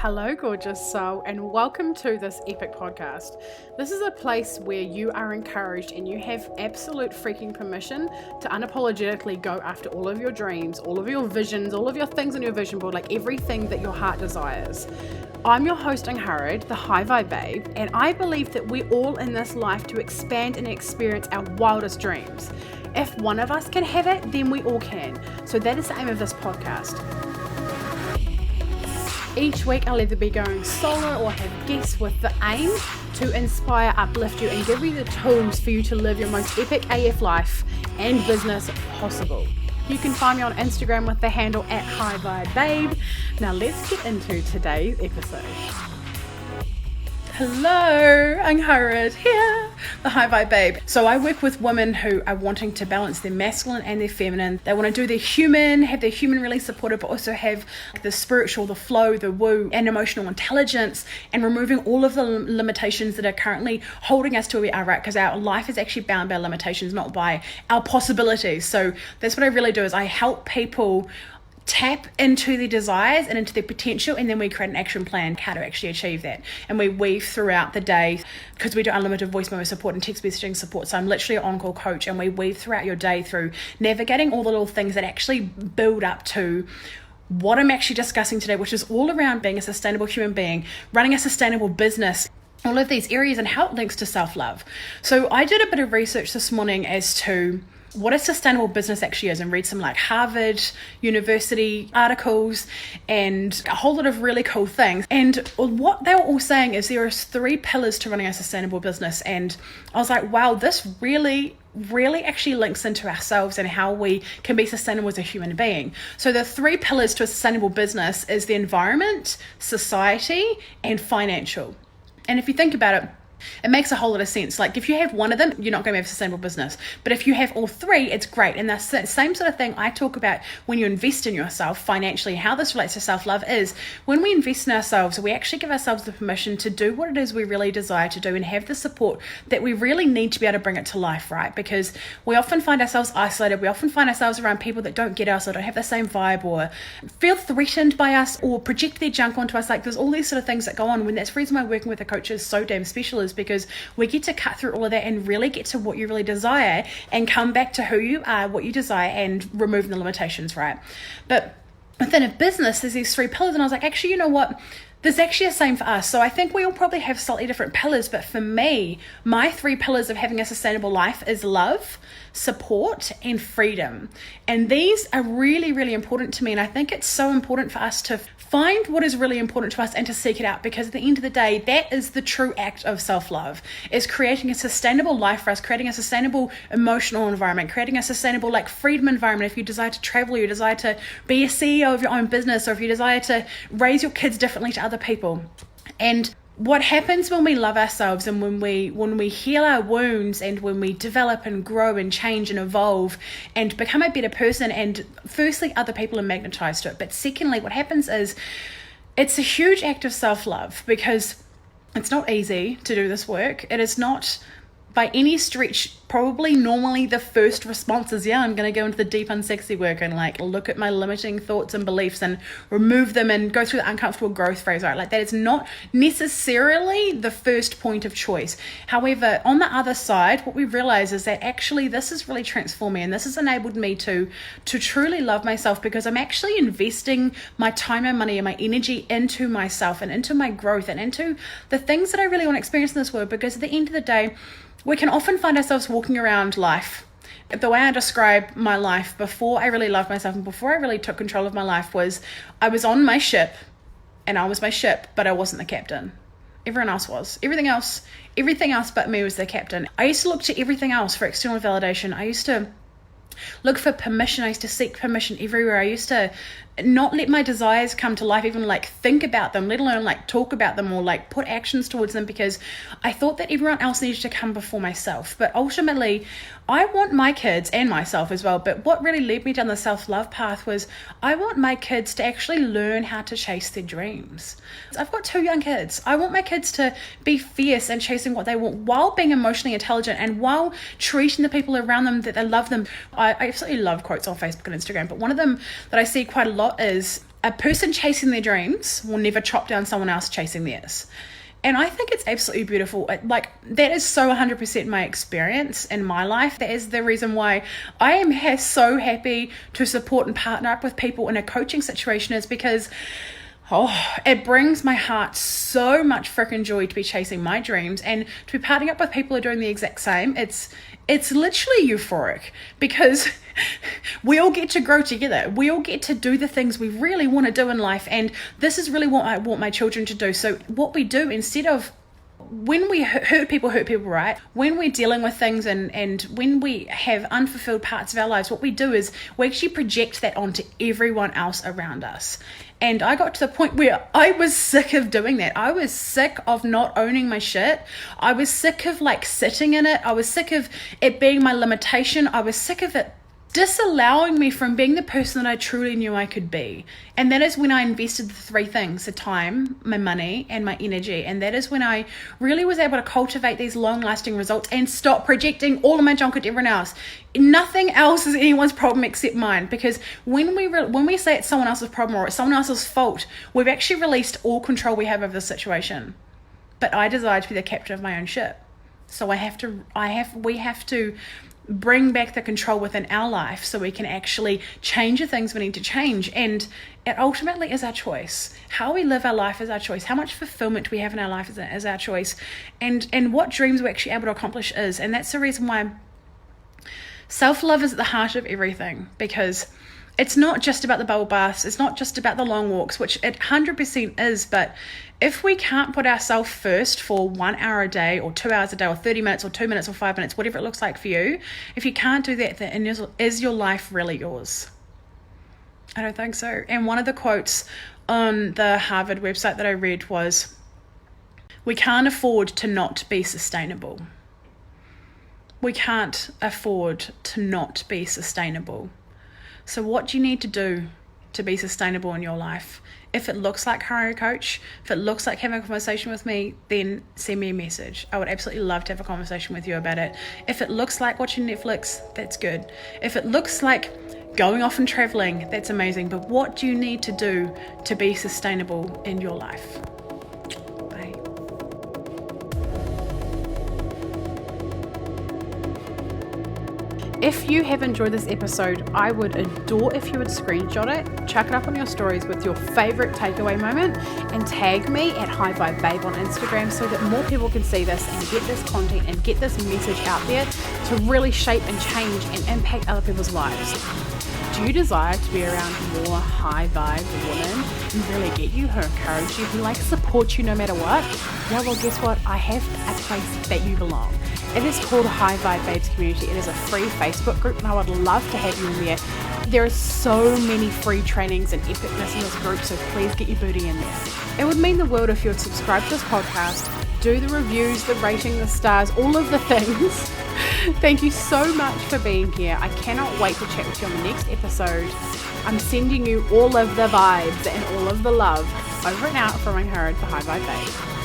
Hello, gorgeous soul, and welcome to this epic podcast. This is a place where you are encouraged and you have absolute freaking permission to unapologetically go after all of your dreams, all of your visions, all of your things on your vision board, like everything that your heart desires. I'm your host, Angharad, the High Vibe Babe, and I believe that we're all in this life to expand and experience our wildest dreams. If one of us can have it, then we all can. So that is the aim of this podcast. Each week I'll either be going solo or have guests with the aim to inspire, uplift you and give you the tools for you to live your most epic AF life and business possible. You can find me on Instagram with the handle @HighVibeBabe. Now let's get into today's episode. Hello, Angharad here, the High Vibe Babe. So I work with women who are wanting to balance their masculine and their feminine. They want to do their human, have their human really supported, but also have the spiritual, the flow, the woo, and emotional intelligence, and removing all of the limitations that are currently holding us to where we are, right? Because our life is actually bound by limitations, not by our possibilities. So that's what I really do, is I help people tap into their desires and into their potential, and then we create an action plan how to actually achieve that. And we weave throughout the day, because we do unlimited voice memo support and text messaging support. So I'm literally an on-call coach, and we weave throughout your day through navigating all the little things that actually build up to what I'm actually discussing today, which is all around being a sustainable human being, running a sustainable business, all of these areas, and how it links to self-love. So I did a bit of research this morning as to what a sustainable business actually is, and read some like Harvard University articles and a whole lot of really cool things. And what they were all saying is there are 3 pillars to running a sustainable business. And I was like, wow, this really actually links into ourselves and how we can be sustainable as a human being. So the 3 pillars to a sustainable business is the environment, society, and financial. And if you think about it, it makes a whole lot of sense. Like if you have one of them, you're not going to have a sustainable business. But if you have all 3, it's great. And that's the same sort of thing I talk about when you invest in yourself financially. How this relates to self-love is when we invest in ourselves, we actually give ourselves the permission to do what it is we really desire to do and have the support that we really need to be able to bring it to life, right? Because we often find ourselves isolated. We often find ourselves around people that don't get us or don't have the same vibe or feel threatened by us or project their junk onto us. Like there's all these sort of things that go on. When that's the reason why working with a coach is so damn special, is because we get to cut through all of that and really get to what you really desire and come back to who you are, what you desire, and remove the limitations, right? But within a business, there's these 3 pillars, and I was like, actually, you know what? There's actually the same for us. So I think we all probably have slightly different pillars, but for me, my 3 pillars of having a sustainable life is love, support, and freedom. And these are really, really important to me. And I think it's so important for us to find what is really important to us and to seek it out, because at the end of the day, that is the true act of self-love, is creating a sustainable life for us, creating a sustainable emotional environment, creating a sustainable like freedom environment. If you desire to travel, you desire to be a CEO of your own business, or if you desire to raise your kids differently to other people. And what happens when we love ourselves and when we heal our wounds and when we develop and grow and change and evolve and become a better person, and firstly other people are magnetized to it, but secondly what happens is it's a huge act of self-love, because it's not easy to do this work. It is not by any stretch probably normally the first response is, yeah, I'm going to go into the deep unsexy work and like look at my limiting thoughts and beliefs and remove them and go through the uncomfortable growth phase, right? Like that is not necessarily the first point of choice. However, on the other side, what we realize is that actually this is really transformed me, and this has enabled me to truly love myself, because I'm actually investing my time and money and my energy into myself and into my growth and into the things that I really want to experience in this world. Because at the end of the day, we can often find ourselves walking around life. The way I describe my life before I really loved myself and before I really took control of my life was I was on my ship and I was my ship, but I wasn't the captain. Everyone else was. Everything else but me was the captain. I used to look to everything else for external validation. I used to look for permission. I used to seek permission everywhere. I used to not let my desires come to life, even like think about them, let alone like talk about them or like put actions towards them, because I thought that everyone else needed to come before myself. But ultimately, I want my kids and myself as well. But what really led me down the self-love path was I want my kids to actually learn how to chase their dreams. I've got 2 young kids. I want my kids to be fierce and chasing what they want while being emotionally intelligent and while treating the people around them that they love them. I absolutely love quotes on Facebook and Instagram, but one of them that I see quite a lot is a person chasing their dreams will never chop down someone else chasing theirs. And I think it's absolutely beautiful. Like, that is so 100% my experience in my life. That is the reason why I am so happy to support and partner up with people in a coaching situation, is because it brings my heart so much freaking joy to be chasing my dreams, and to be partnering up with people who are doing the exact same. It's literally euphoric, because we all get to grow together. We all get to do the things we really want to do in life. And this is really what I want my children to do. So what we do, instead of, when we hurt people, right? When we're dealing with things and when we have unfulfilled parts of our lives, what we do is we actually project that onto everyone else around us. And I got to the point where I was sick of doing that. I was sick of not owning my shit. I was sick of sitting in it. I was sick of it being my limitation. I was sick of it disallowing me from being the person that I truly knew I could be. And that is when I invested the three things: the time, my money, and my energy. And that is when I really was able to cultivate these long-lasting results and stop projecting all of my junk at everyone else. Nothing else is anyone's problem except mine. Because when we say it's someone else's problem or it's someone else's fault, we've actually released all control we have over the situation. But I desire to be the captain of my own ship. So we have to bring back the control within our life so we can actually change the things we need to change. And it ultimately is our choice. How we live our life is our choice. How much fulfillment we have in our life is our choice. And what dreams we're actually able to accomplish is. And that's the reason why self-love is at the heart of everything, because it's not just about the bubble baths. It's not just about the long walks, which it 100% is. But if we can't put ourselves first for 1 hour a day or 2 hours a day or 30 minutes or 2 minutes or 5 minutes, whatever it looks like for you, if you can't do that, then is your life really yours? I don't think so. And one of the quotes on the Harvard website that I read was, "We can't afford to not be sustainable." We can't afford to not be sustainable. So what do you need to do to be sustainable in your life? If it looks like hiring a coach, if it looks like having a conversation with me, then send me a message. I would absolutely love to have a conversation with you about it. If it looks like watching Netflix, that's good. If it looks like going off and traveling, that's amazing. But what do you need to do to be sustainable in your life? Bye. If you have enjoyed this episode, I would adore if you would screenshot it, chuck it up on your stories with your favorite takeaway moment, and tag me at High Vibe Babe on Instagram so that more people can see this and get this content and get this message out there to really shape and change and impact other people's lives. Do you desire to be around more high vibe women who really get you, who encourage you, who support you no matter what? Yeah, well, guess what? I have a place that you belong. It is called High Vibe Babes Community. It is a free Facebook group, and I would love to have you in there. There are so many free trainings and epicness in this group, so please get your booty in there. It would mean the world if you would subscribe to this podcast, do the reviews, the rating, the stars, all of the things. Thank you so much for being here. I cannot wait to chat with you on the next episode. I'm sending you all of the vibes and all of the love. Over and out from Angharad, the High Vibe Babe.